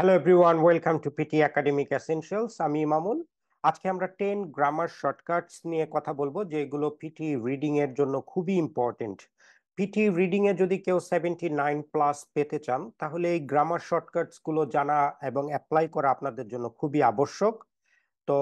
Hello everyone, welcome to PT academic essentials. আমি ইমামুল। আজকে আমরা 10 গ্রামার শর্টকাটস নিয়ে কথা বলবো, যেগুলো পিটি রিডিং এর জন্য খুবই ইম্পর্টেন্ট। পিটি রিডিং এ যদি কেউ 79+ পেতে চান, তাহলে এই গ্রামার শর্টকাটস গুলো জানা এবং অ্যাপ্লাই করা আপনাদের জন্য খুবই আবশ্যক। তো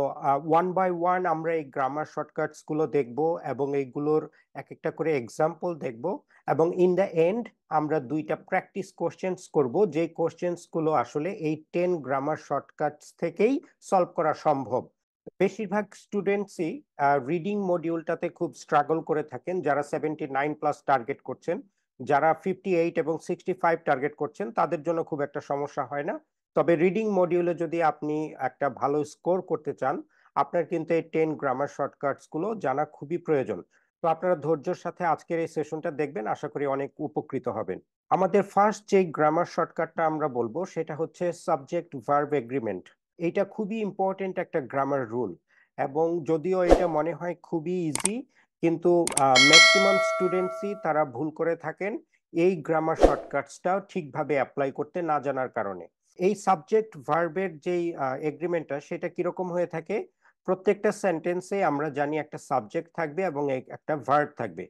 ওয়ান বাই ওয়ান আমরা এই গ্রামার শর্টকাটস গুলো দেখব এবং এইগুলোর এক একটা করে এক্সাম্পল দেখব, এবং ইন দ্য এন্ড আমরা দুইটা প্র্যাকটিস কোশ্চেন্স করব, যে কোশ্চেন্স গুলো আসলে এই 10 গ্রামার শর্টকাটস থেকেই সলভ করা সম্ভব। বেশিরভাগ স্টুডেন্টসই রিডিং মডিউলটাতে খুব স্ট্রাগল করে থাকেন, যারা 79+ টার্গেট করছেন। যারা 58 এবং 65 টার্গেট করছেন তাদের জন্য খুব একটা সমস্যা হয় না। তবে রিডিং মডিউলে যদি আপনি একটা ভালো স্কোর করতে চান, আপনার কিন্তু এই 10 গ্রামার শর্টকাটস গুলো জানা খুবই প্রয়োজন। তো আপনারা ধৈর্যের সাথে আজকের এই সেশনটা দেখবেন, আশা করি অনেক উপকৃত হবেন। আমাদের ফার্স্ট যে গ্রামার শর্টকাটটা আমরা বলবো সেটা হচ্ছে সাবজেক্ট ভার্ব এগ্রিমেন্ট। এটা খুবই ইম্পর্টেন্ট একটা গ্রামার রুল, এবং যদিও এটা মনে হয় খুবই ইজি, কিন্তু ম্যাক্সিমাম স্টুডেন্টসই তারা ভুল করে থাকেন এই গ্রামার শর্টকাটসটাও ঠিকভাবে অ্যাপ্লাই করতে না জানার কারণে। এই সাবজেক্ট ভার্বের যেই এগ্রিমেন্টটা, সেটা কিরকম হয়ে থাকে? প্রত্যেকটা সেন্টেন্সে আমরা জানি একটা সাবজেক্ট থাকবে এবং একটা ভার্ব থাকবে।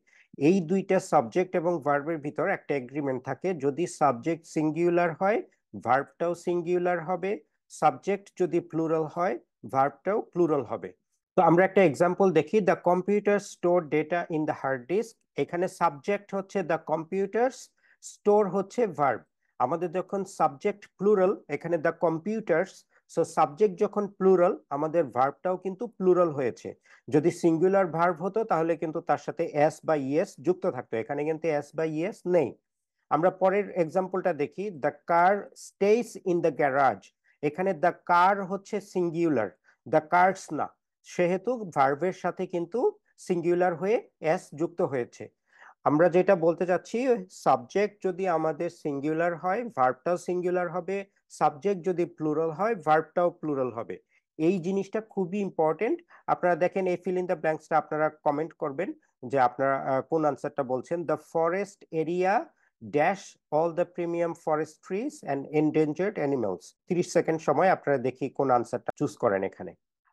এই দুইটা সাবজেক্ট এবং ভার্বের ভিতর একটা এগ্রিমেন্ট থাকে, যদি সাবজেক্ট সিঙ্গুলার হয় ভার্বটাও সিঙ্গুলার হবে, সাবজেক্ট যদি প্লুরাল হয় ভার্বটাও প্লুরাল হবে। তো আমরা একটা এক্সাম্পল দেখি। The computer store data in the hard disk. এখানে সাবজেক্ট হচ্ছে দ্য কম্পিউটার্স, স্টোর হচ্ছে ভার্ব। আমাদের যখন সাবজেক্ট প্লুরাল, এখানে দ্য কম্পিউটার্স, সো সাবজেক্ট যখন প্লুরাল আমাদের ভার্বটাও কিন্তু প্লুরাল হয়েছে। যদি সিঙ্গুলার ভার্ব হতো তাহলে কিন্তু তার সাথে এস বা ইএস যুক্ত থাকতো, এখানে কিন্তু এস বা ইএস নেই। আমরা পরের এক্সাম্পলটা দেখি। The car stays in the garage. এখানে দ্য কার হচ্ছে সিঙ্গুলার, দ্য কার্স না, সেহেতু ভার্বের সাথে কিন্তু সিঙ্গুলার হয়ে এস যুক্ত হয়েছে। আমরা যেটা বলতে চাচ্ছি, সাবজেক্ট যদি আমাদের সিঙ্গুলার হয় ভার্বটাও সিঙ্গুলার হবে, সাবজেক্ট যদি প্লুরাল হয় ভার্বটাও প্লুরাল হবে। এই জিনিসটা খুবই ইম্পর্টেন্ট। আপনারা দেখেন, এই ফিল ইন দ্য ব্ল্যাঙ্কসটা আপনারা কমেন্ট করবেন যে আপনারা কোন আনসারটা বলছেন। The forest area dash all the premium forest trees and endangered animals. 30 second সময়, আপনারা দেখি কোন আনসারটা চুজ করেন এখানে।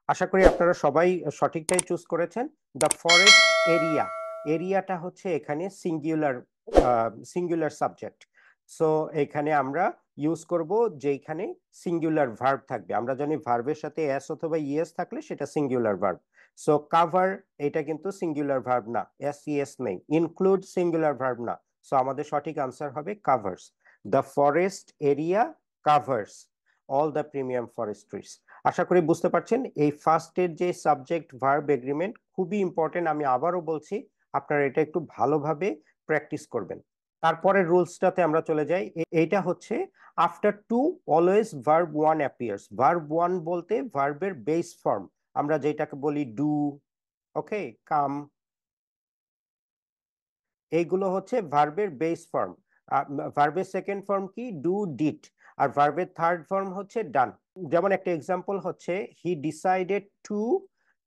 আশা করি আপনারা সবাই সঠিকটাই চুজ করেছেন। দ্য ফরেস্ট এরিয়া, এরিয়াটা হচ্ছে এখানে সিঙ্গুলার, সিঙ্গুলার সাবজেক্ট। সো এখানে আমরা ইউজ করব যেখানে সিঙ্গুলার ভার্ব থাকবে। আমরা জানি ভার্বের সাথে এস অথবা ইএস থাকলে সেটা সিঙ্গুলার ভার্ব। সো কাভার, এটা কিন্তু সিঙ্গুলার ভার্ব না, এস ইএস নেই। ইনক্লুড সিঙ্গুলার ভার্ব না, সো আমাদের সঠিক আনসার হবে covers. The forest area covers all the premium forestries. আশা করি বুঝতে পারছেন এই ফার্স্টের যে সাবজেক্ট ভার্ব এগ্রিমেন্ট খুবই ইম্পর্টেন্ট। আমি আবারও বলছি, আপনারা এটা একটু ভালোভাবে প্র্যাকটিস করবেন। তারপরে রুলসটাতে আমরা চলে যাই। এইটা হচ্ছে after two always verb one appears. Verb one বলতে ভার্বের বেস ফর্ম, আমরা যেটাকে বলি ডু, ওকে, কাম, এইগুলো হচ্ছে ভার্বের বেস ফর্ম। ভার্বের সেকেন্ড ফর্ম কি? Do, did. আর ভার্বের থার্ড ফর্ম হচ্ছে ডান। যেমন একটা এক্সাম্পল হচ্ছে হি ডিসাইডেড টু,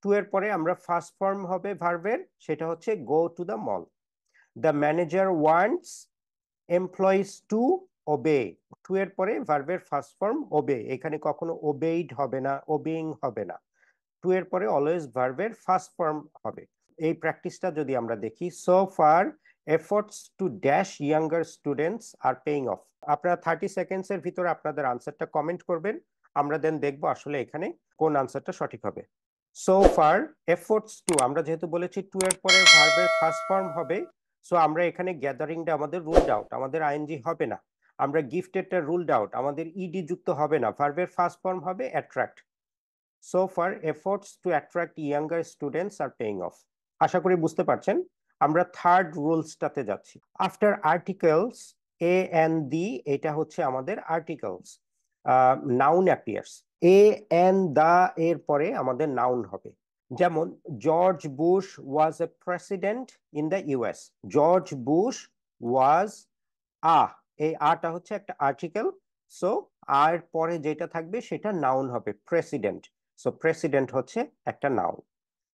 টু এর পরে আমরা ফার্স্ট ফর্ম হবে ভার্বের, সেটা হচ্ছে go to the mall. The manager wants employees to obey. To এর পরে ভার্বের ফার্স্ট ফর্ম ওবে, এখানে কখনো ওবেইড হবে না, ওবেইং হবে না। টু এর পরে অলওয়েজ ভার্বের ফার্স্ট ফর্ম হবে। এই প্র্যাকটিসটা যদি আমরা দেখি, so far efforts to dash younger students are paying of. আপনারা 30 সেকেন্ডস এর ভিতরে আপনাদের আনসারটা কমেন্ট করবেন, আমরা দেন দেখবো আসলে এখানে কোন আনসারটা সঠিক হবে। সো ফার এফোর্টস টু, আমরা যেহেতু বলেছি টু এর পরে ভার্বের ফার্স্ট ফর্ম হবে, সো আমরা এখানে গ্যাদারিংটা আমাদের রুলড আউট, আমাদের আইএনজি হবে না। আমরা গিফটেডটা রুলড আউট, আমাদের ইডি যুক্ত হবে না, ভার্বের ফার্স্ট ফর্ম হবে attract. So far efforts to attract younger students are paying off. আশা করি বুঝতে পারছেন। আমরা থার্ড রুলসটাতে যাচ্ছি। After articles a and the, এটা হচ্ছে আমাদের articles, noun appears. A and the এর পরে আমাদের নাউন হবে। যেমন George Bush was a president in the US. George Bush was a, এই আটা হচ্ছে একটা আর্টিকেল। সো আর পরে যেটা থাকবে সেটা নাউন হবে, প্রেসিডেন্ট। সো প্রেসিডেন্ট হচ্ছে একটা নাউন।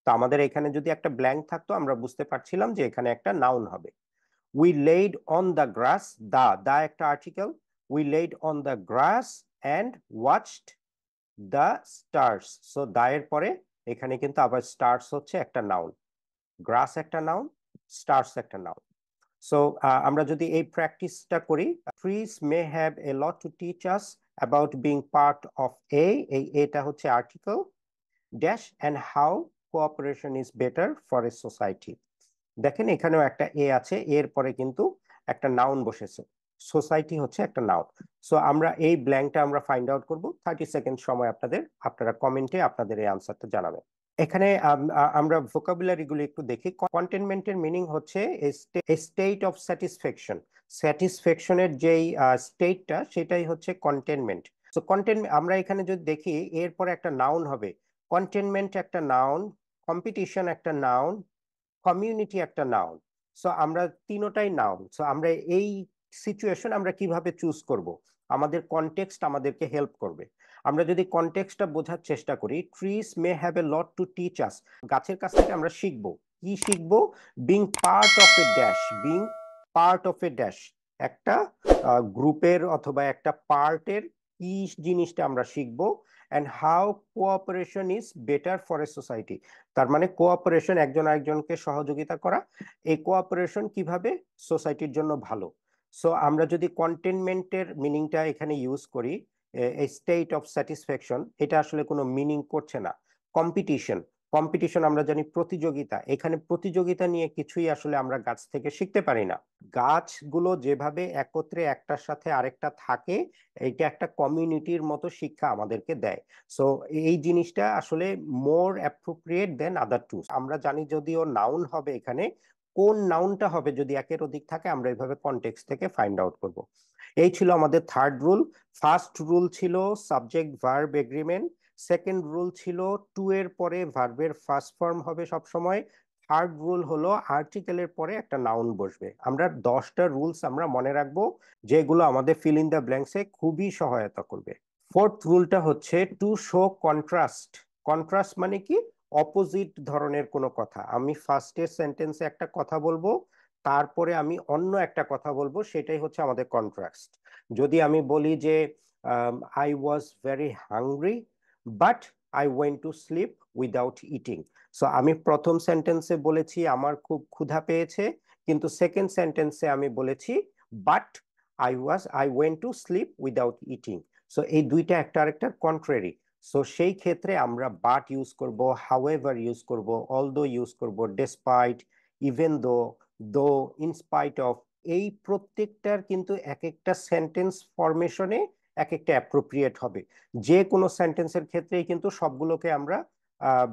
তো আমাদের এখানে যদি একটা ব্ল্যাঙ্ক থাকতো আমরা বুঝতে পারছিলাম যে এখানে একটা নাউন হবে। We laid on the grass, the, the একটা article. We laid on the grass and watched the stars. So the এর পরে এখানে কিন্তু আবার স্টার্স হচ্ছে একটা নাউন, গ্রাস একটা নাউন, স্টার্স একটা নাউন। সো আমরা যদি এই প্র্যাকটিসটা করি, trees may have a lot to teach us about being part of এই এটা হচ্ছে article dash and how cooperation is better for a society. দেখেন এখানেও একটা এ আছে, এর পরে কিন্তু একটা নাউন বসেছে, সোসাইটি হচ্ছে একটা নাউন। সো আমরা এই ব্ল্যাঙ্কটা আমরা ফাইন্ড আউট করব। 30 সেকেন্ড সময় আপনারা কমেন্টে আপনাদের এই আনসারটা জানাবেন। এখানে আমরা ভোকাবুলারি গুলো একটু দেখি। কন্টেনমেন্টের মিনিং হচ্ছে স্টেট অফ স্যাটিসফ্যাকশন। স্যাটিসফ্যাকশনের যেই স্টেটটা সেটাই হচ্ছে কন্টেনমেন্ট। সো আমরা এখানে যদি দেখি এরপরে একটা নাউন হবে, কন্টেনমেন্ট একটা নাউন, কম্পিটিশন একটা নাউন, কমিউনিটি একটা নাউন। সো আমরা তিনটাই নাউন। সো আমরা এই সিচুয়েশন আমরা কিভাবে চুজ করব, আমাদের কনটেক্সট আমাদেরকে হেল্প করবে। আমরা যদি কনটেক্সটটা বোঝার চেষ্টা করি, trees may have a lot to teach us, গাছের কাছ থেকে আমরা শিখবো কি শিখবো, being part of a dash, being part of a dash, একটা গ্রুপের অথবা একটা পার্টের কি জিনিসটা আমরা শিখবো, and how cooperation is better for a society. তার মানে কোঅপারেশন, একজন আরেকজনকে সহযোগিতা করা, এই কোঅপারেশন কিভাবে সোসাইটির জন্য ভালো। সো আমরা যদি কন্টেনমেন্টের মিনিংটা এখানে ইউজ করি, স্টেট অফ স্যাটিসফ্যাকশন, এটা আসলে কোনো মিনিং করছে না। কম্পিটিশন, কম্পিটিশন আমরা জানি প্রতিযোগিতা, এখানে প্রতিযোগিতা নিয়ে কিছুই আসলে আমরা গাছ থেকে শিখতে পারি না। গাছগুলো যেভাবে একত্রে একটার সাথে আরেকটা থাকে, এইটা একটা কমিউনিটির মতো শিক্ষা আমাদেরকে দেয়। সো এই জিনিসটা আসলে মোর অ্যাপ্রোপ্রিয়েট দেন আদার টু। আমরা জানি যদিও নাউন হবে, এখানে কোন নাউনটা হবে যদি একের অধিক থাকে আমরা এইভাবে কনটেক্সট থেকে ফাইন্ড আউট করব। এই ছিল আমাদের থার্ড রুল। ফার্স্ট রুল ছিল subject verb agreement, second rule ছিল টু এর পরে ভার্বের ফার্স্ট ফর্ম হবে সব সময়, থার্ড রুল হলো আর্টিকেলের পরে একটা নাউন বসবে। আমরা 10টা রুলস আমরা মনে রাখবো, যেগুলো আমাদের ফিল ইন দ্য ব্ল্যাঙ্কসে খুবই সহায়তা করবে। ফোর্থ রুলটা হচ্ছে টু শো কন্ট্রাস্ট। কন্ট্রাস্ট মানে কি, অপোজিট ধরনের কোনো কথা। আমি ফার্স্টের সেন্টেন্সে একটা কথা বলবো, তারপরে আমি অন্য একটা কথা বলবো, সেটাই হচ্ছে আমাদের কন্ট্রাস্ট। যদি আমি বলি যে I was very hungry but I went to sleep without eating. So আমি প্রথম সেন্টেন্সে বলেছি আমার খুব ক্ষুধা পেয়েছে, কিন্তু সেকেন্ড সেন্টেন্সে আমি বলেছি but I went to sleep without eating. So এই দুইটা একটা আরেকটার কন্ট্রারি। সো সেই ক্ষেত্রে আমরা বাট ইউজ করব, হাউএভার ইউজ করব, অলদো ইউজ করব, despite, even though, in spite of. এই প্রত্যেকটার কিন্তু এক একটা সেন্টেন্স ফরমেশনে এক একটা অ্যাপ্রোপ্রিয়েট হবে। যে কোনো সেন্টেন্সের ক্ষেত্রেই কিন্তু সবগুলোকে আমরা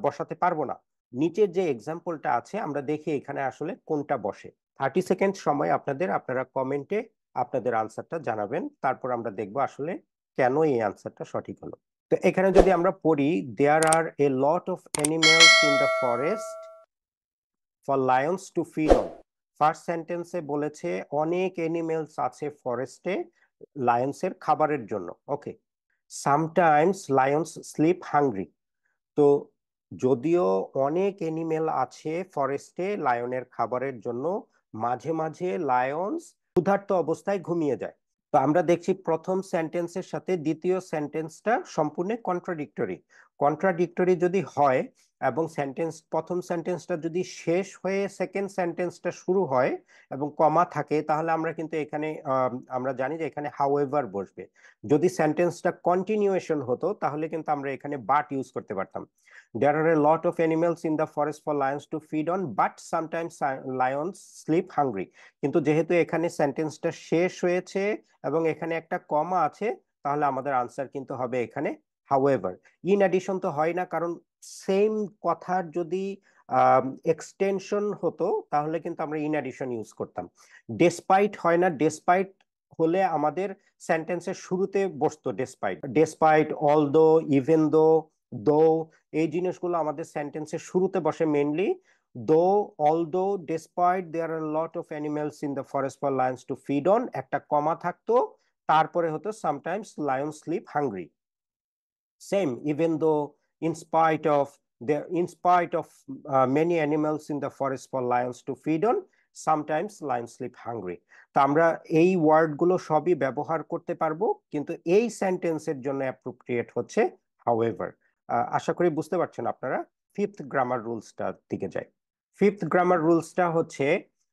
বসাতে পারবো না। নিচের যে এক্সাম্পলটা আছে আমরা দেখি এখানে আসলে কোনটা বসে। 30 সেকেন্ড সময় আপনারা কমেন্টে আপনাদের আনসারটা জানাবেন, তারপর আমরা দেখবো আসলে কেন এই আনসারটা সঠিক হলো। তো এখানে যদি আমরা পড়ি, there are a lot of animals in the forest for lions to feed on. First সেন্টেন্সে বলেছে অনেক অ্যানিমেলস আছে ফরেস্টে লায়ন্সের খাবারের জন্য। Okay, sometimes lions sleep hungry. তো যদিও অনেক অ্যানিমেল আছে ফরেস্টে লায়নের খাবারের জন্য, মাঝে মাঝে লায়ন্স ক্ষুধার্ত অবস্থায় ঘুমিয়ে যায়। তো আমরা দেখছি প্রথম সেন্টেন্সের সাথে দ্বিতীয় সেন্টেন্সটা সম্পূর্ণ কন্ট্রাডিক্টরি। কন্ট্রাডিক্টরি যদি হয় এবং প্রথম সেন্টেন্সটা যদি শেষ হয়ে সেকেন্ড সেন্টেন্সটা শুরু হয় এবং কমা থাকে, তাহলে আমরা কিন্তু এখানে আমরা জানি যে এখানে হাউএভার বসবে। যদি সেন্টেন্সটা কন্টিনিউয়েশন হতো তাহলে কিন্তু আমরা এখানে বাট ইউজ করতে পারতাম। There are a lot of animals in the forest for lions to feed on, but sometimes lions sleep hungry. কিন্তু যেহেতু এখানে সেন্টেন্সটা শেষ হয়েছে এবং এখানে একটা কমা আছে, তাহলে আমাদের আনসার কিন্তু হবে এখানে হাউএভার। ইন অ্যাডিশন তো হয় না, কারণ সেম কথার যদি এক্সটেনশন হতো তাহলে কিন্তু আমরা ইন অ্যাডিশন ইউজ করতাম। ডেসপাইট হয় না, ডেসপাইট হলে আমাদের সেন্টেন্সের শুরুতে বসতো despite, despite, although, even though, এই জিনিসগুলো আমাদের সেন্টেন্সের শুরুতে বসে mainly. Though, although, despite there are lot of animals in the forest for lions to feed on, একটা কমা থাকতো, তারপরে হতো sometimes lion sleep hungry. Same, even though, in spite of many animals in the forest for lions to feed on, sometimes lion sleep hungry. তো আমরা এই ওয়ার্ডগুলো সবই ব্যবহার করতে পারবো, কিন্তু এই সেন্টেন্সের জন্য অ্যাপ্রোপ্রিয়েট হচ্ছে হাউএভার। আশা করি বুঝতে পারছেন আপনারা। ফিফথ গ্রামার রুলসটার দিকে যাই। ফিফথ গ্রামার রুলসটা হচ্ছে,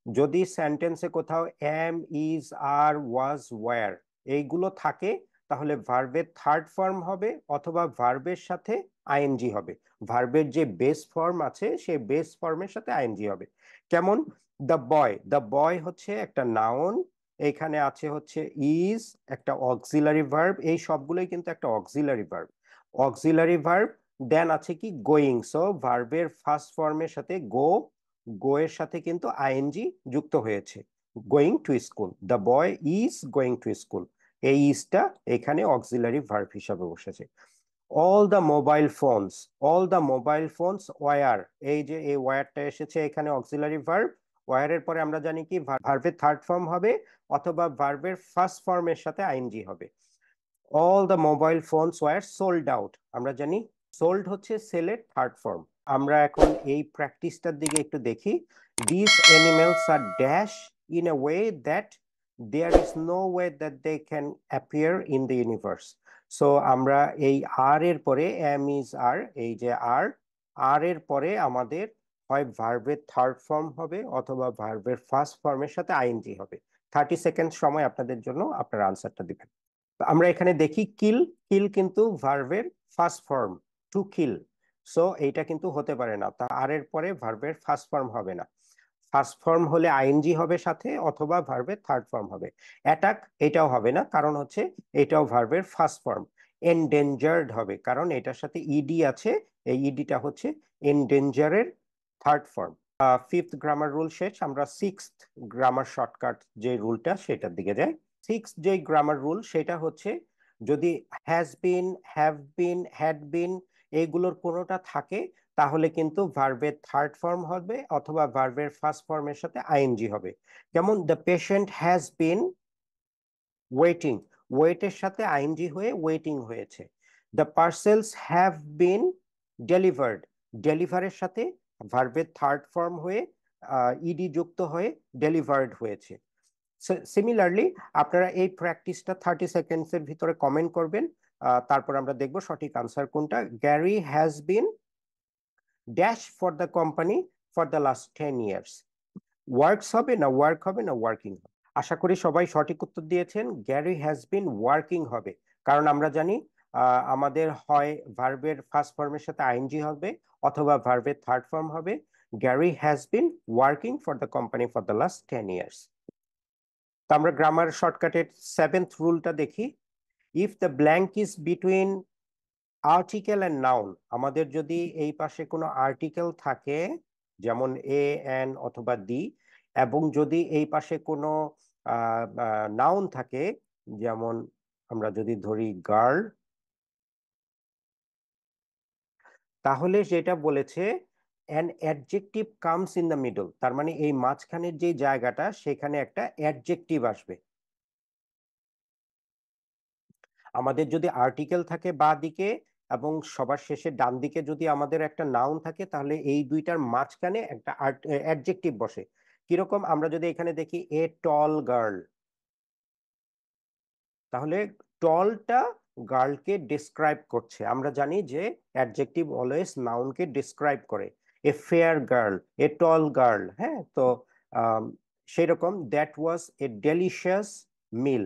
যদি সেন্টেন্সে কোথাও am, is, are, was, were এইগুলো থাকে, তাহলে ভার্বের থার্ড ফর্ম হবে অথবা ভার্বের সাথে আইএনজি হবে। ভার্বের যে বেস ফর্ম আছে সেই বেস ফর্মের সাথে আইএনজি হবে। কেমন? দ্য বয় হচ্ছে একটা নাউন, এখানে আছে হচ্ছে ইজ একটা অক্সিলারি ভার্ব, এই সবগুলোই কিন্তু একটা auxiliary verb. Auxiliary verb then আছে কি গোয়িং, সো ভার্বের ফার্স্ট ফর্মের সাথে গো এর সাথে কিন্তু আইএনজি যুক্ত হয়েছে। Going to school, the boy is going to school, এই ইজটা এখানে অক্সিলারি ভার্ব হিসাবে বসেছে। All the mobile phones were, এই যে এই ওয়্যারটা এসেছে এখানে অক্সিলারি ভার্ব। ওয়্যারের পরে আমরা জানি কি ভার্বের থার্ড ফর্ম হবে অথবা ভার্বের ফার্স্ট ফর্মের সাথে আইএনজি হবে। All the mobile phones were sold out, আমরা জানি সোল্ড হচ্ছে সেলের থার্ড ফর্ম। আমরা এখন এই প্র্যাকটিসটার দিকে একটু দেখি। This animals are dash in a way that there is no way that they can appear in the universe. So আমরা এই আর এর পরে এম ইজ আর, এই যে আর এর পরে আমাদের হয় ভার্বের থার্ড ফর্ম হবে অথবা ভার্বের ফার্স্ট ফর্মের সাথে আইএনজি হবে। 30 সেকেন্ড সময় আপনাদের জন্য, আপনার আনসারটা দিবেন। আমরা এখানে দেখি কিল, কিল কিন্তু ভার্বের first form, to kill. So এইটা কিন্তু হতে পারে না, তা আর এর পরে ভার্বের ফার্স্ট ফর্ম হবে না। ফার্স্ট ফর্ম হলে আইএনজি হবে সাথে অথবা ভার্বের থার্ড ফর্ম হবে। অ্যাটাক এটাও হবে না, কারণ হচ্ছে এটাও ভার্বের ফার্স্ট ফর্ম। এনডেঞ্জার্ড হবে কারণ এটার সাথে ইডি আছে, এই ইডিটা হচ্ছে এনডেঞ্জারের third form. Fifth grammar rule শেষ, আমরা সিক্সথ গ্রামার শর্টকাট যে রুলটা সেটার দিকে যাই। সিক্সথ যে গ্রামার রুল সেটা হচ্ছে, যদি has been, have been, had been এইগুলোর কোনোটা থাকে, তাহলে কিন্তু ভার্বের থার্ড ফর্ম হবে অথবা ভার্বের ফার্স্ট ফর্মের সাথে আইএনজি হবে। যেমন the patient has been waiting, ওয়েটের সাথে আইএনজি হয়ে ওয়েটিং হয়েছে। The parcels have been delivered, ডেলিভারের সাথে ভার্বের থার্ড ফর্ম হয়ে ইডি যুক্ত হয়ে ডেলিভার্ড হয়েছে। সিমিলারলি আপনারা এই প্র্যাকটিসটা 30 সেকেন্ডসের ভিতরে কমেন্ট করবেন, তারপর আমরা দেখব সঠিক আনসার কোনটা। Gary has been dash for the company for the last 10 years। Works হবে না ওয়ার্ক হবে না ওয়ার্কিং হবে? আশা করি সবাই সঠিক উত্তর দিয়েছেন। গ্যারি হ্যাজ বিন ওয়ার্কিং হবে, কারণ আমরা জানি আমাদের হয় ভার্বের ফার্স্ট ফর্মের সাথে আইএনজি হবে অথবা ভার্বের থার্ড ফর্ম হবে। Gary has been working for the company for the last 10 years। তো আমরা গ্রামার শর্টকাটের সেভেন্থ রুলটা দেখি। If the blank is between article and noun, আমাদের যদি এই পাশে কোনো আর্টিকেল থাকে যেমন এ, এন অথবা দি, এবং যদি এই পাশে কোনো নাউন থাকে, যেমন আমরা যদি ধরি গার্ল, তাহলে যেটা বলেছে an adjective comes in the middle, তার মানে এই মাঝখানের যে জায়গাটা সেখানে একটা অ্যাডজেক্টিভ আসবে। আমাদের যদি আর্টিকেল থাকে বা দিকে এবং সবার শেষে ডান দিকে যদি আমাদের একটা নাউন থাকে, তাহলে এই দুইটার মাঝখানে একটা অ্যাডজেক্টিভ বসে। কিরকম? আমরা যদি এখানে দেখি এ টল গার্ল, তাহলে টলটা গার্লকে ডিসক্রাইব করছে। আমরা জানি যে অ্যাডজেক্টিভ অলওয়েজ নাউনকে ডিসক্রাইব করে। A fair girl, A ton girl, হ্যাঁ। তো সেই রকম দ্যাট ওয়াজ এ ডেলিশিয়াস মিল।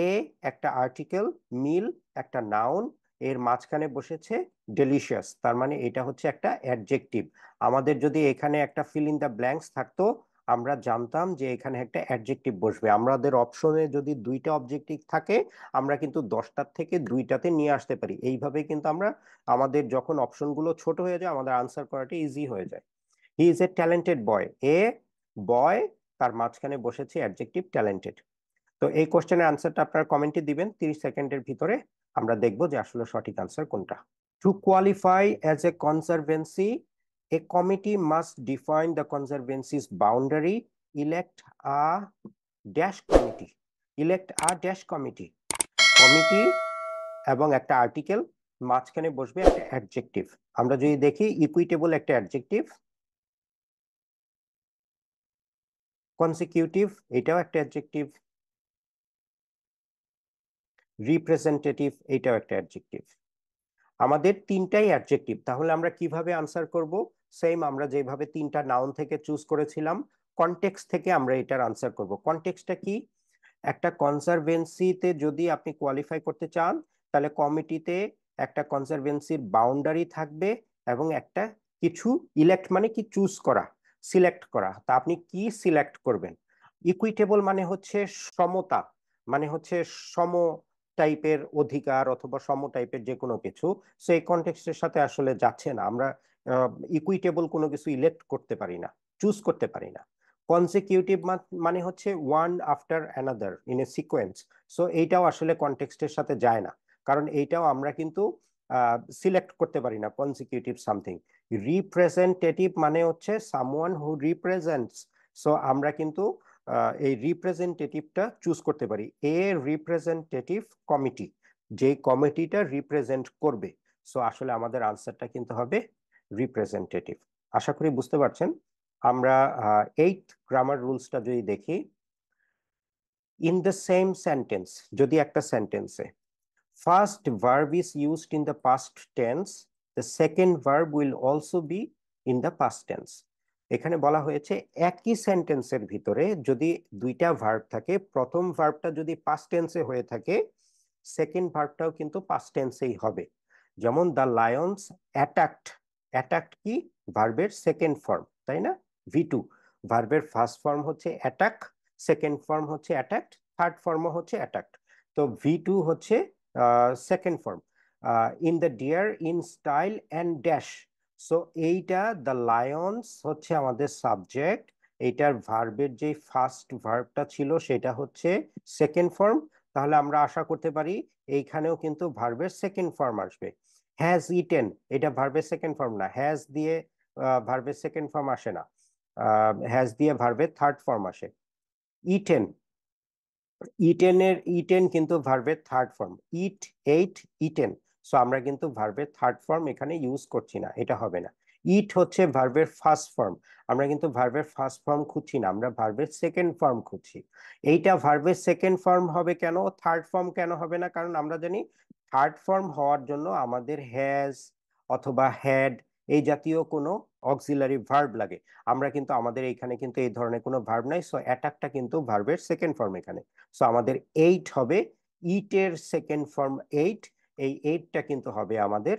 এ একটা আর্টিকেল, মিল একটা নাউন, এর মাঝখানে বসেছে ডেলিশিয়াস, তার মানে এটা হচ্ছে একটা অ্যাডজেক্টিভ। আমাদের যদি এখানে একটা ফিল ইন দ্য ব্ল্যাঙ্কস থাকতো, আমরা জানতাম যে এখানে একটা অ্যাডজেক্টিভ বসবে। আমাদের অপশনে যদি দুইটা অবজেক্টিভ থাকে, আমরা কিন্তু 10টার থেকে 2টাতে নিয়ে আসতে পারি। এইভাবে কিন্তু আমরা আমাদের যখন অপশনগুলো ছোট হয়ে যায়, আমাদের আনসার করাটা ইজি হয়ে যায়। হি ইজ এ ট্যালেন্টেড বয়, এ বয়, তার মাঝখানে বসেছে অ্যাডজেক্টিভ ট্যালেন্টেড। তো এই কোশ্চেনের আনসারটা আপনারা কমেন্টে দিবেন 30 সেকেন্ডের ভিতরে। আমরা দেখব যে আসলে সঠিক আনসার কোনটা। To qualify as a conservancy, a committee must define the conservancy's boundary, elect a dash committee. Elect a dash committee. Committee এবং একটা আর্টিকেল, মাঝখানে বসবে একটা অ্যাডজেক্টিভ। আমরা যদি দেখি ইকুইটেবল একটা অ্যাডজেক্টিভ, কনসিকিউটিভ, এটাও একটা অ্যাডজেক্টিভ। রিপ্রেজেন্টেটিভ, এটাও একটা অ্যাডজেক্টিভ। আমাদের তিনটাই অ্যাডজেক্টিভ। তাহলে আমরা কিভাবে আনসার করব? সেম আমরা যেভাবে তিনটা নাউন থেকে চুজ করেছিলাম, কনটেক্সট থেকে আমরা এটার আনসার করব। কনটেক্সটটা কি? একটা কনজারভেন্সিতে যদি আপনি কোয়ালিফাই করতে চান, তাহলে কমিটিতে একটা কনজারভেন্সির বাউন্ডারি থাকবে এবং একটা কিছু ইলেক্ট মানে কি চুজ করা, সিলেক্ট করা। তা আপনি কি সিলেক্ট করবেন? ইকুইটেবল মানে হচ্ছে সমতা, মানে হচ্ছে সম টাইপের অধিকার অথবা সম টাইপের যে কোনো কিছু। সেই কনটেক্সটের সাথে আসলে যাচ্ছে না। আমরা ইকুইটেবল কোনো কিছু ইলেক্ট করতে পারি না, চুজ করতে পারি না। কনসিকিউটিভ মানে হচ্ছে one after another in a sequence. So এইটাও আসলে কনটেক্সটের সাথে যায় না, কারণ এইটাও আমরা কিন্তু সিলেক্ট করতে পারি না কনসিকিউটিভ সামথিং। রিপ্রেজেন্টেটিভ মানে হচ্ছে সামওয়ান হু রিপ্রেজেন্টস। সো আমরা কিন্তু এই রিপ্রেজেন্টেটিভটা চুজ করতে পারি। এ রিপ্রেজেন্টেটিভ কমিটি, যে কমিটিটা রিপ্রেজেন্ট করবে। সো আসলে আমাদের আনসারটা কিন্তু হবে রিপ্রেজেন্টেটিভ। আশা করি বুঝতে পারছেন। আমরা 8th গ্রামার রুলসটা যদি দেখি, ইন দ্য সেম সেন্টেন্স, যদি একটা সেন্টেন্সে first verb is used in the past tense, the second verb will also be in the past tense. এখানে বলা হয়েছে একই সেন্টেন্সের ভিতরে যদি দুইটা ভার্ব থাকে, প্রথম ভার্বটা যদি পাস্ট টেন্সে হয়ে থাকে, সেকেন্ড ভার্বটাও কিন্তু পাস্ট টেন্সেই হবে। যেমন দ্য লায়ন্স অ্যাটাকড। অ্যাটাকড কি? ভার্বের সেকেন্ড ফর্ম, তাই না? V2। ভার্বের ফার্স্ট ফর্ম হচ্ছে অ্যাটাক, সেকেন্ড ফর্ম হচ্ছে অ্যাটাকড, থার্ড ফর্মও হচ্ছে অ্যাটাকড। তো V2 হচ্ছে second form. In the deer, in style and dash. So এইটা দ্য লায়ন্স হচ্ছে আমাদের সাবজেক্ট। এইটার ভার্বের যে ফার্স্ট ভার্বটা ছিল সেটা হচ্ছে সেকেন্ড ফর্ম। তাহলে আমরা আশা করতে পারি এইখানেও কিন্তু ভার্বের সেকেন্ড ফর্ম আসবে। হ্যাজ ইটেন, এটা ভার্বের সেকেন্ড ফর্ম না। হ্যাজ দিয়ে ভার্বের সেকেন্ড ফর্ম আসে না, হ্যাজ দিয়ে ভার্বের থার্ড ফর্ম আসে। ইটেন, ইটেন কিন্তু ভার্বের থার্ড ফর্ম। ইট, এইট, ইটেন। সো আমরা কিন্তু ভার্বের থার্ড ফর্ম এখানে ইউজ করছি না, এটা হবে না। ইট হচ্ছে ভার্বের ফার্স্ট ফর্ম, আমরা কিন্তু ভার্বের ফার্স্ট ফর্ম খুঁজছি না, আমরা ভার্বের সেকেন্ড ফর্ম খুঁজছি। এইটা ভার্বের সেকেন্ড ফর্ম হবে কেন, থার্ড ফর্ম কেন হবে না? কারণ আমরা জানি থার্ড ফর্ম হওয়ার জন্য আমাদের হ্যাজ অথবা হ্যাড এই জাতীয় কোনো অক্সিলারি ভার্ব লাগে। আমরা কিন্তু আমাদের এইখানে কিন্তু এই ধরনের কোনো ভার্ব নাই। সো অ্যাটাকটা কিন্তু ভার্বের সেকেন্ড ফর্ম এখানে। সো আমাদের 8 হবে। ইটের সেকেন্ড ফর্ম 8। এই 8টা কিন্তু হবে আমাদের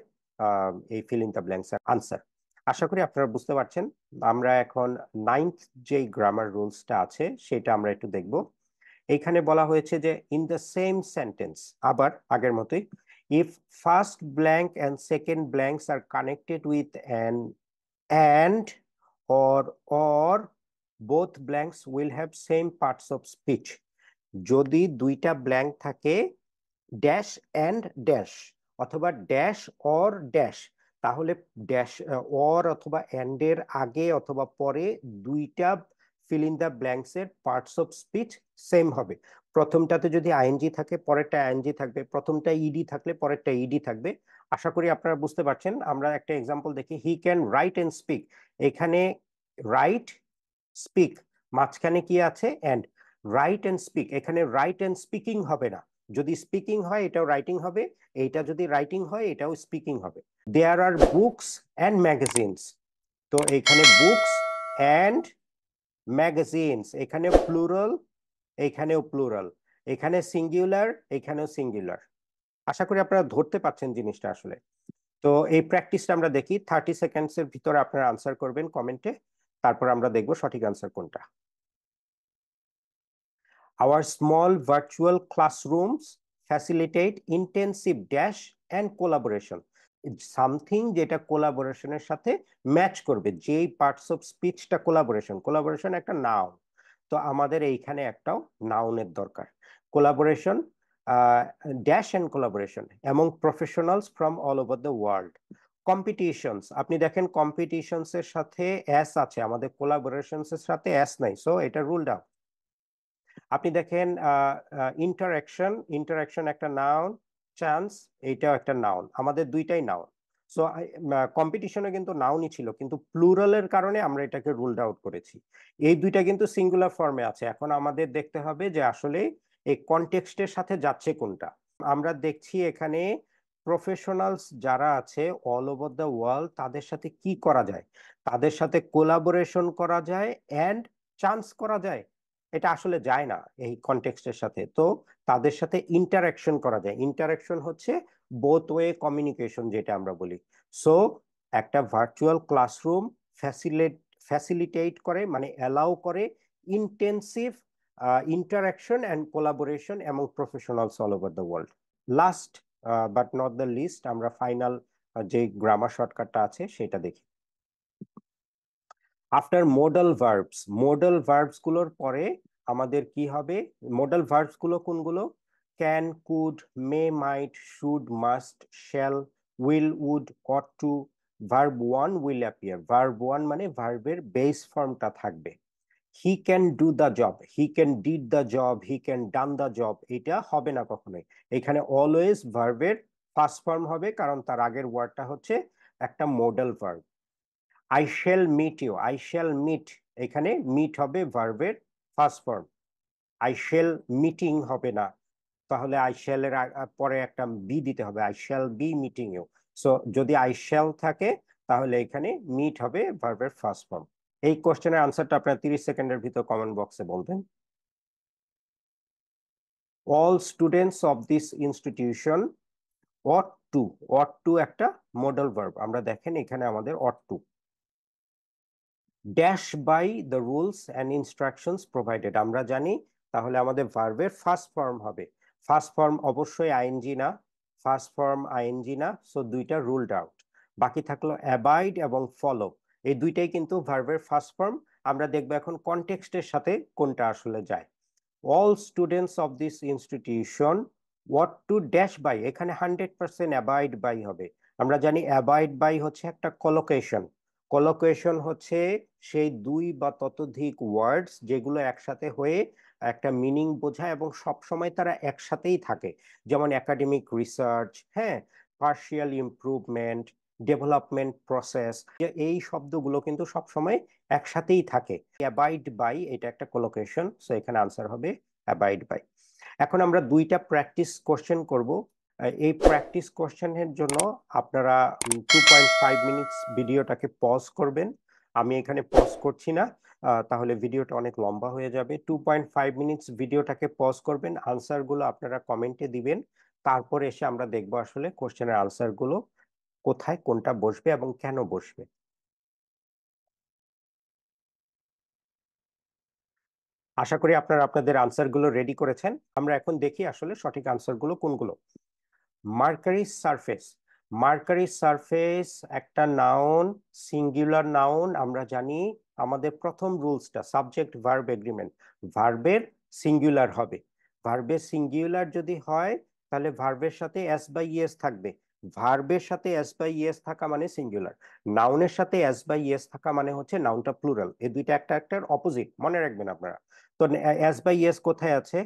এই fill in the blanks answer. আশা করি আপনারা বুঝতে পারছেন। আমরা এখন 9th যে গ্রামার রুলসটা আছে সেটা আমরা একটু দেখব। এখানে বলা হয়েছে যে ইন দ্য সেম সেন্টেন্স, আবার আগের মতোই, if first blank and second blanks are connected with an and or both blanks will have same parts of speech। যদি দুইটা ব্ল্যাঙ্ক থাকে, ড্যাশ অ্যান্ড ড্যাশ অথবা ড্যাশ অর ড্যাশ, তাহলে dash or অথবা and এর আগে অথবা পরে দুইটা ফিল ইন দ্য ব্ল্যাঙ্কস এর পার্টস অফ স্পিচ সেম হবে। প্রথমটাতে যদি আইএনজি থাকে পরেরটা আইএনজি থাকবে, প্রথমটা ইডি থাকলে পরেরটা ইডি থাকবে। আশা করি আপনারা বুঝতে পারছেন। আমরা একটা এক্সাম্পল দেখি, he can write and speak. এখানে রাইট, স্পিক, মাঝখানে কি আছে? অ্যান্ড। রাইট এন্ড স্পিক, এখানে রাইট এন্ড স্পিকিং হবে না। যদি স্পিকিং হয় এটাও রাইটিং হবে, এইটা যদি রাইটিং হয় এটাও স্পিকিং হবে। দেয়ার আর বুকস অ্যান্ড ম্যাগাজিনস। তো এখানে বুকস অ্যান্ড ম্যাগাজিনস, এখানে প্লুরাল, এখানেও প্লুরাল, এখানে সিঙ্গুলার, এখানেও সিঙ্গুলার। আশা করি আপনারা ধরতে পাচ্ছেন জিনিসটা আসলে। তো এই প্র্যাকটিসটা আমরা দেখি, 30 সেকেন্ডসের ভিতরে আপনারা আনসার করবেন কমেন্টে, তারপর আমরা দেখব সঠিক আনসার কোনটা। Our small virtual classrooms facilitate intensive dash and collaboration। Something যেটা কোলাবোরেশনের সাথে ম্যাচ করবে, যেই পার্টস অফ স্পিচটা কোলাবোরেশন, কোলাবোরেশন একটা নাউন। তো আমাদের এইখানে একটাও নাউনের দরকার। Collaboration, dash and collaboration among professionals from all over the world. Competitions, আপনি দেখেন কম্পিটিশনস এর সাথে এস আছে, আমাদের কোলাবোরেশনস এর সাথে এস নাই। সো এটা রুল ডাউন। আপনি দেখেন ইন্টারঅ্যাকশন, ইন্টারঅ্যাকশন একটা নাউন, চান্স এইটাও একটা নাউন, আমাদের দুইটাই নাউন। সো কম্পিটিশনে কিন্তু নাউনই ছিল, কিন্তু প্লুরালের কারণে আমরা এটাকে রুলড আউট করেছি। এই দুইটা কিন্তু সিঙ্গুলার ফর্মে আছে। এখন আমাদের দেখতে হবে যে আসলে এই কনটেক্সটের সাথে যাচ্ছে কোনটা। আমরা দেখছি এখানে প্রফেশনালস যারা আছে অল ওভার দ্য ওয়ার্ল্ড, তাদের সাথে কি করা যায়, তাদের সাথে কোলাবোরেশন করা যায় অ্যান্ড চান্স করা যায়। এটা আসলে যায় না এই কনটেক্সটের সাথে। তো তাদের সাথে ইন্টারাকশন করা যায়। ইন্টারাকশন হচ্ছে বোথ ওয়ে কমিউনিকেশন, যেটা আমরা বলি। সো একটা ভার্চুয়াল ক্লাসরুম ফ্যাসিলিটেট করে, মানে অ্যালাউ করে ইন্টেন্সিভ ইন্টারাকশন অ্যান্ড কোলাবোরেশন এবং professionals all over the world. Last but not the least, আমরা ফাইনাল যে গ্রামার শর্টকাটটা আছে সেটা দেখি। আফটার মোডাল ভার্বস গুলোর পরে আমাদের কি হবে? মোডাল ভার্বস গুলো কোনগুলো? Can, could, may, might, should, must, shall, will, would, ought to. Verb one will appear. Verb one মানে ভার্বের বেস ফর্মটা থাকবে। He can do the job, he can did the job, he can done the job, এটা হবে না কখনোই। এখানে always ভার্বের ফার্স্ট ফর্ম হবে, কারণ তার আগের ওয়ার্ডটা হচ্ছে একটা modal verb. I shall meet you, I shall meet, এখানে মিট হবে ভার্বের first form. I shall meeting হবে না, তাহলে আই শ্যাল এর পরে একটা বি দিতে হবে, I shall be meeting you. So যদি আই শ্যাল থাকে তাহলে এখানে মিট হবে ভার্বের ফার্স্ট ফর্ম। এই কোশ্চেনের আনসারটা আপনার 30 সেকেন্ডের ভিতর কমেন্ট বক্সে বলবেন। All students of this institution ought to, ought to একটা মডেল ভার্ব। আমরা দেখেন এখানে আমাদের ought to dash by the rules and instructions provided, আমরা জানি। তাহলে আমাদের ভার্বের ফার্স্ট ফর্ম হবে, ফার্স্ট ফর্ম অবশ্যই আইএনজি না, ফার্স্ট ফর্ম আইএনজি না, সো দুইটা রুলড আউট। বাকি থাকলো অ্যাবাইড এবং ফলো, এই দুইটাই কিন্তু ভার্বের ফার্স্ট ফর্ম। আমরা দেখবো এখন কনটেক্সটের সাথে কোনটা আসলে যায়। All students of this institution ought to dash by, এখানে 100% অ্যাবাইড বাই হবে। আমরা জানি অ্যাবাইড বাই হচ্ছে একটা কলোকেশন। কলোকেশন হচ্ছে সেই দুই বা ততোধিক ওয়ার্ডস যেগুলো একসাথে হয়ে একটা মিনিং বোঝায় এবং সব সময় তারা একসাথেই থাকে। যেমন একাডেমিক রিসার্চ, হ্যাঁ, পার্শিয়াল ইমপ্রুভমেন্ট, ডেভেলপমেন্ট প্রসেস, এই শব্দগুলো কিন্তু সব সময় একসাথেই থাকে। অ্যাবাইড বাই এটা একটা কোলোকেশন, সো এখানে আনসার হবে অ্যাবাইড বাই। এখন আমরা দুইটা প্র্যাকটিস কোশ্চেন করব। এই প্র্যাকটিস কোশ্চেনের জন্য আপনারা 2.5 মিনিটস ভিডিওটাকে পজ করবেন। আমি এখানে পজ করছি না, তাহলে ভিডিওটা অনেক লম্বা হয়ে যাবে। 2.5 মিনিটস ভিডিওটাকে পজ করবেন, আনসারগুলো আপনারা কমেন্টে দিবেন। তারপরে এসে আমরা দেখবো আসলে কোশ্চেনের আনসারগুলো কোথায় কোনটা বসবে এবং কেন বসবে। আশা করি আপনারা আপনাদের আনসারগুলো রেডি করেছেন। আমরা এখন দেখি আসলে সঠিক আনসারগুলো কোনগুলো। মার্কারি সারফেস, মার্কারি সারফেস একটা নাউন, সিঙ্গুলার নাউন। আমরা জানি আমাদের প্রথম রুলসটা সাবজেক্ট ভার্ব এগ্রিমেন্ট, ভার্বের সিঙ্গুলার হবে। ভার্বের সিঙ্গুলার যদি হয় তাহলে ভার্বের সাথে এস বাই ইএস থাকবে। ভার্বের সাথে এস বাই ইএস থাকা মানে সিঙ্গুলার, নাউনের সাথে এস বাই ইএস থাকা মানে হচ্ছে নাউনটা প্লুরাল। এই দুইটা একটা একটার অপোজিট, মনে রাখবেন আপনারা। তো এস বাই ইএস কোথায় আছে?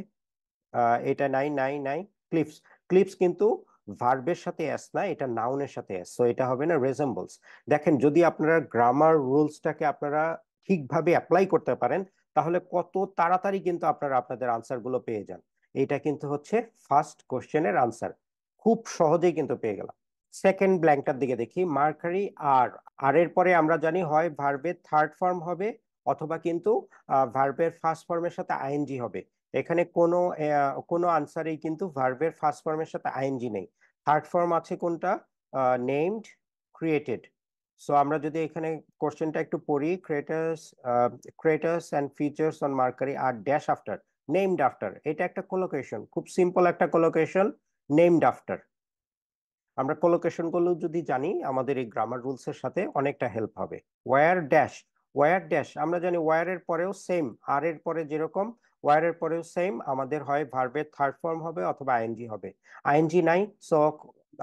এটা নাই, নাই, নাই। ক্লিপস, ক্লিপস কিন্তু ভার্বের সাথে এস না, এটা নাউনের সাথে এস, সো এটা হবে না রেজেম্বলস। দেখেন যদি আপনারা গ্রামার রুলসটাকে আপনারা ঠিকভাবে অ্যাপ্লাই করতে পারেন তাহলে কত তাড়াতাড়ি কিন্তু আপনারা আপনাদের আনসার গুলো পেয়ে যান। এটা কিন্তু হচ্ছে ফার্স্ট কোশ্চেনের আনসার, খুব সহজেই কিন্তু পেয়ে গেলাম। সেকেন্ড ব্ল্যাঙ্কটার দিকে দেখি। মার্কারি আর, আর এর পরে আমরা জানি হয় ভার্বের থার্ড ফর্ম হবে অথবা কিন্তু ভার্বের ফার্স্ট ফর্মের সাথে আইএনজি হবে। এখানে কোনো আনসারেই কিন্তু ভার্বের ফার্স্ট ফর্মের সাথে আইএনজি নেই। থার্ড ফর্ম আছে কোনটা? Named, created. সো আমরা যদি এখানে কোশ্চেনটা একটু পড়ি, craters and features on Mercury are dash after, named after, এটা একটা কোলোকেশন, খুব সিম্পল একটা কোলোকেশন, নেমড আফটার। আমরা কোলোকেশন গুলো যদি জানি আমাদের এই গ্রামার রুলস এর সাথে অনেকটা হেল্প হবে। ওয়্যার ড্যাশ, ওয়্যার ড্যাশ আমরা জানি ওয়্যার এর পরেও সেম, আর এর পরে যেরকম ওয়্যার এর পরেও সেম আমাদের হয় ভার্বের থার্ড ফর্ম হবে অথবা আইএনজি হবে। আইএনজি নাই, সো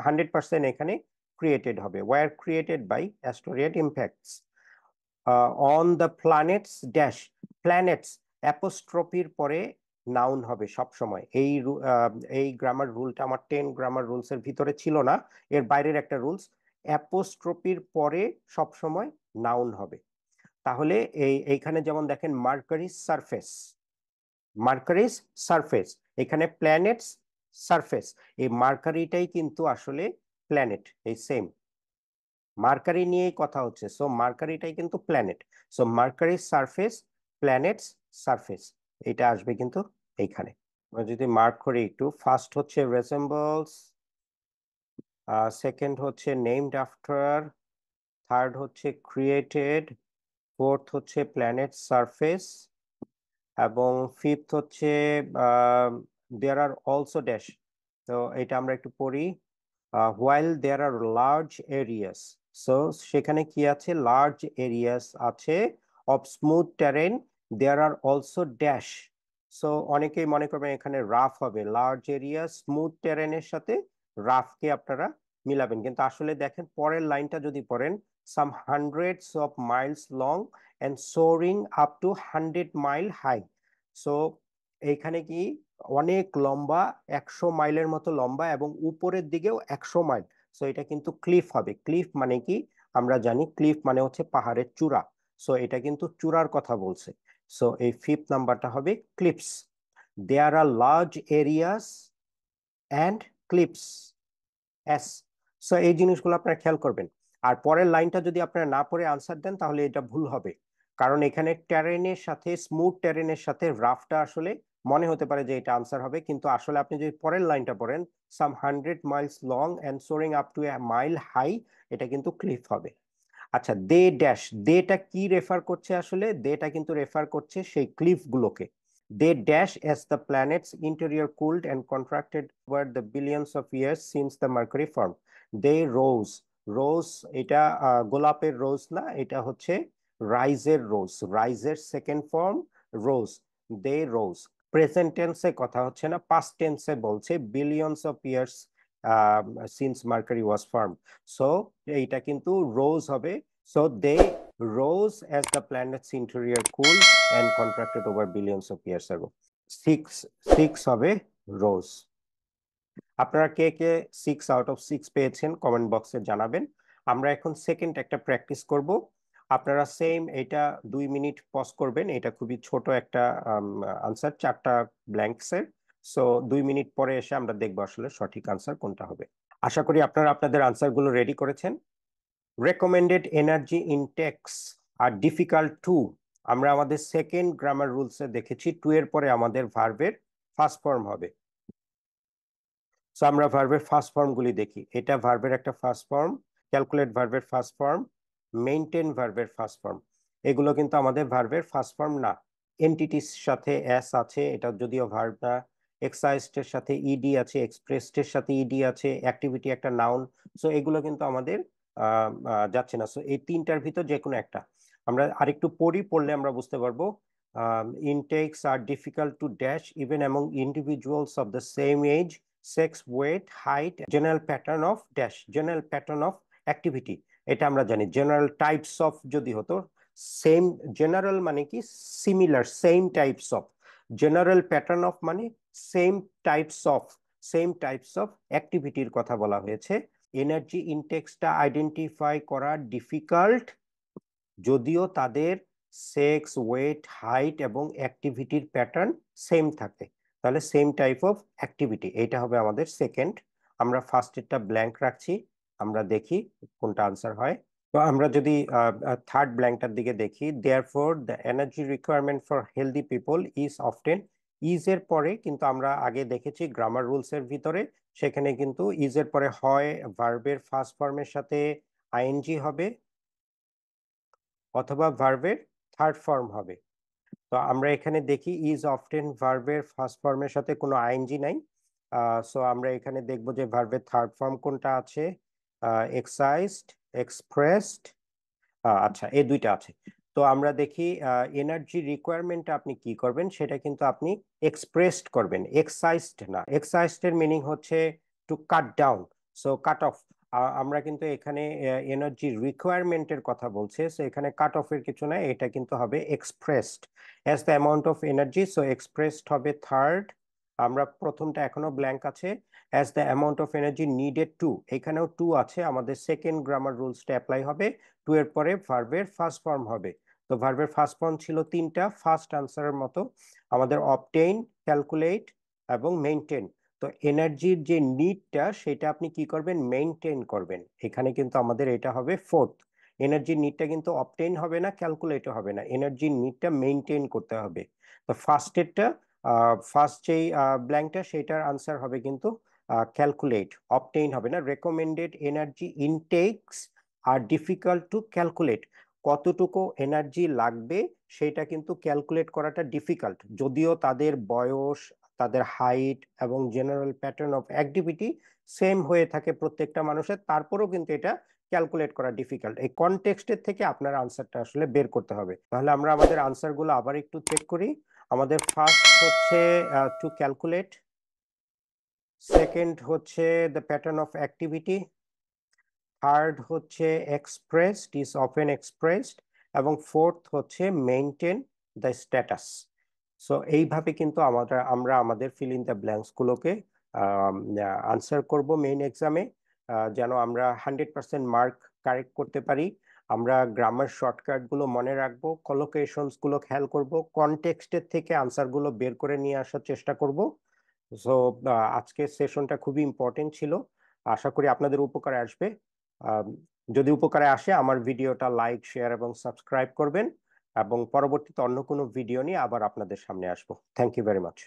100% এখানে ক্রিয়েটেড হবে। Were created by asteroid impacts on the planets dash, planets অ্যাপোস্ট্রফির পরে নাউন হবে সব সময়। এই গ্রামার রুলটা আমার 10 গ্রামার রুলস এর ভিতরে ছিল না, এর বাইরের একটা রুলস। অ্যাপোস্ট্রোফির পরে সবসময় নাউন হবে। তাহলে এইখানে যেমন দেখেন মার্কারিস সারফেস, মার্কারিস সারফেস, এখানে প্ল্যানেটস সারফেস, এই মার্কারিটাই কিন্তু আসলে প্ল্যানেট, এই সেম মার্কারি নিয়েই কথা হচ্ছে, সো মার্কারিটাই কিন্তু planet. So mercury surface, planets surface, এটা আসবে কিন্তু এইখানে। আমরা যদি মার্ক করি একটু, ফার্স্ট হচ্ছে রেসেম্বলস, সেকেন্ড হচ্ছে নেমড আফটার, থার্ড হচ্ছে ক্রিয়েটেড, ফোর্থ হচ্ছে প্ল্যানেট সারফেস, এবং ফিফথ হচ্ছে দেয়ার আর অলসো ড্যাশ। তো এটা আমরা একটু পড়ি, while there are large areas, so সেখানে কি আছে, লার্জ এরিয়াস আছে of smooth terrain, there are also dash. So অনেকেই মনে করবেন এখানে রাফ হবে, লার্জ এরিয়া স্মুথ টেরেনের সাথে রাফকে আপনারা মিলাবেন, কিন্তু আসলে দেখেন পরের লাইনটা যদি পড়েন, some hundreds of miles long and soaring up to 100 mile high. So এইখানে কি অনেক লম্বা, 100 মাইলের মতো লম্বা, এবং উপরের দিকেও 100 মাইল। সো এটা কিন্তু ক্লিফ হবে। ক্লিফ মানে কি, আমরা জানি ক্লিফ মানে হচ্ছে পাহাড়ের চূড়া, সো এটা কিন্তু চূড়ার কথা বলছে। সো এই ফিফথ নাম্বারটা হবে cliffs, there are large areas and cliffs, S. So এই জিনিসগুলো আপনারা খেয়াল করবেন। আর পরের লাইনটা যদি আপনারা না পড়ে আনসার দেন তাহলে এটা ভুল হবে, কারণ এখানে টেরেনের সাথে, স্মুথ টেরেনের সাথে রাফটা আসলে মনে হতে পারে যে এটা আনসার হবে, কিন্তু আসলে আপনি যদি পরের লাইনটা পড়েন, some 100 miles long and soaring up to a mile high, এটা কিন্তু ক্লিফ হবে। আচ্ছা, দে ড্যাশ, দেটা কি রেফার করছে, আসলে দেটা কিন্তু রেফার করছে সেই ক্লিফ গুলোকে। They dash as the planet's interior cooled and contracted over the billions of years since the mercury formed. They rose, rose এটা গোলাপের রোজ না, এটা হচ্ছে রাইজের রোজ, রাইজের second form rose, they rose. Present টেন্সে কথা হচ্ছে না, পাস্ট টেন্সে বলছে, billions of years since Mercury was form. So এইটা কিন্তু রোজ হবে। সো they rose as the planet's interior cooled and contracted over billions of years ago. Six, six হবে রোজ। আপনারা কে কে 6 আউট অফ 6 পেয়েছেন কমেন্ট বক্সে জানাবেন। আমরা এখন সেকেন্ড একটা প্র্যাকটিস করব। আপনারা সেম এটা 2 মিনিট পজ করবেন, এটা খুবই ছোট একটা আনসার, 4টা ব্ল্যাঙ্কসের। সো 2 মিনিট পরে এসে আমরা দেখবো আসলে সঠিক আনসার কোনটা হবে। আশা করি আপনারা আপনাদের আনসারগুলো রেডি করেছেন। Recommended energy intakes are difficult to, আমরা আমাদের সেকেন্ড গ্রামার রুলসে দেখেছি 2 এর পরে আমাদের ভার্বের ফার্স্ট ফর্ম হবে। সো আমরা ভার্বের ফার্স্ট ফর্ম গুলি দেখি। এটা ভার্বের একটা ফার্স্ট ফর্ম, ক্যালকুলেট ভার্বের ফার্স্ট ফর্ম, মেইনটেইন ভার্বের ফার্স্ট ফর্ম। এগুলো কিন্তু আমাদের ভার্বের ফার্স্ট ফর্ম না। এন্টিটির সাথে এস আছে, এটা যদিও ভার্ব না। এক্সারসাইজড এর সাথে ইডি আছে, এক্সপ্রেসড এর সাথে ইডি আছে, অ্যাক্টিভিটি একটা নাউন। সো এগুলো কিন্তু আমাদের যাচ্ছে না। সো এই তিনটার ভিতর যে কোনো একটা। আমরা আরেকটু পড়লে আমরা বুঝতে পারবো। Intakes are difficult to dash even among individuals of the same age, sex, weight, height, general pattern of dash, general pattern of activity, এটা আমরা জানি। জেনারেল টাইপস অফ যদি হতো, সেম, জেনারেল মানে কি similar, same types of, general pattern of মানে same types of, same types of অ্যাক্টিভিটির কথা বলা হয়েছে। এনার্জি ইনটেক্সটা আইডেন্টিফাই করা ডিফিকাল্ট, যদিও তাদের সেক্স, ওয়েট, হাইট এবং অ্যাক্টিভিটির প্যাটার্ন সেম থাকে। তাহলে সেম টাইপ অফ অ্যাক্টিভিটি, এটা হবে আমাদের সেকেন্ড। আমরা ফার্স্টেরটা ব্ল্যাঙ্ক রাখছি, আমরা দেখি কোনটা আনসার হয়। তো আমরা যদি থার্ড ব্ল্যাঙ্কটার দিকে দেখি, therefore the energy requirement for healthy people is often, is এর পরে কিন্তু আমরা আগে দেখেছি গ্রামার রুলস এর ভিতরে, সেখানে কিন্তু ইজ এর পরে হয় ভার্বের ফার্স্ট ফর্মের সাথে আইএনজি হবে, অথবা ভার্বের থার্ড ফর্ম হবে। তো আমরা এখানে দেখি ইজ অফটেন ভার্বের ফার্স্ট ফর্মের সাথে কোনো আইএনজি নাই। সো আমরা এখানে দেখব যে ভার্বের থার্ড ফর্ম কোনটা আছে, এক্সারসাইজড, এক্সপ্রেসড, আচ্ছা এই দুইটা আছে। তো আমরা দেখি এনার্জি রিকোয়ারমেন্ট আপনি কি করবেন, সেটা কিন্তু আপনি এক্সপ্রেসড করবেন, এক্সারসাইজড না। এক্সারসাইজড এর মিনিং হচ্ছে two cut down, so cut off. আমরা কিন্তু এখানে এনার্জি রিকোয়ারমেন্টের কথা বলছে, সো এখানে কাট অফ এর কিছু নাই, এটা কিন্তু হবে expressed as the amount of energy. So expressed হবে থার্ড, আমরা প্রথমটা এখনো ব্ল্যাঙ্ক আছে। As the amount of energy needed to, এখানেও টু আছে, আমাদের সেকেন্ড গ্রামার রুলসটা অ্যাপ্লাই হবে। টু এর পরে ভার্বের ফার্স্ট ফর্ম হবে। তো ভার্বের ফার্স্ট ফর্ম ছিল তিনটা, ফার্স্ট আনসারের মতো আমাদের অবটেইন, ক্যালকুলেট এবং মেইনটেইন। তো এনার্জির যে নিডটা সেটা আপনি কি করবেন, মেইনটেইন করবেন। এখানে কিন্তু আমাদের এটা হবে ফোর্থ। এনার্জির নিডটা কিন্তু অবটেইন হবে না, ক্যালকুলেটও হবে না, এনার্জির নিডটা মেইনটেইন করতে হবে। তো ফার্স্টেরটা, ফার্স্ট যেই ব্ল্যাঙ্কটা সেটার আনসার হবে কিন্তু ক্যালকুলেট, অবটেইন হবে না। Recommended energy intakes are difficult to calculate, কতটুকু এনার্জি লাগবে সেটা কিন্তু ক্যালকুলেট করাটা ডিফিকাল্ট, যদিও তাদের বয়স, তাদের হাইট এবং general pattern of activity same হয়ে থাকে প্রত্যেকটা মানুষের, তারপরেও কিন্তু এটা ক্যালকুলেট করা ডিফিকাল্ট। এই কনটেক্সটের থেকে আপনার আনসারটা আসলে বের করতে হবে। তাহলে আমরা আমাদের আনসারগুলো আবার একটু চেক করি। আমাদের ফার্স্ট হচ্ছে টু ক্যালকুলেট, সেকেন্ড হচ্ছে the pattern of activity, third হচ্ছে এক্সপ্রেসড, ইজ অফেন এক্সপ্রেসড, এবং ফোর্থ হচ্ছে মেইনটেইন দ্য স্ট্যাটাস। সো এইভাবে কিন্তু আমরা আমাদের ফিল ইন দ্য ব্ল্যাঙ্কস গুলোকে আনসার করব মেইন এক্সামে, যেন আমরা 100% মার্ক কারেক্ট করতে পারি। আমরা গ্রামার শর্টকাট গুলো মনে রাখবো, কলোকেশনস গুলো খেয়াল করব, কনটেক্সটের থেকে আনসার গুলো বের করে নিয়ে আসার চেষ্টা করব। সো আজকের সেশনটা খুবই ইম্পর্টেন্ট ছিল, আশা করি আপনাদের উপকারে আসবে। আম, যদি উপকারে আসে আমার ভিডিওটা লাইক, শেয়ার এবং সাবস্ক্রাইব করবেন, এবং পরবর্তীতে অন্য কোনো ভিডিও নিয়ে আবার আপনাদের সামনে আসবো। Thank you very much.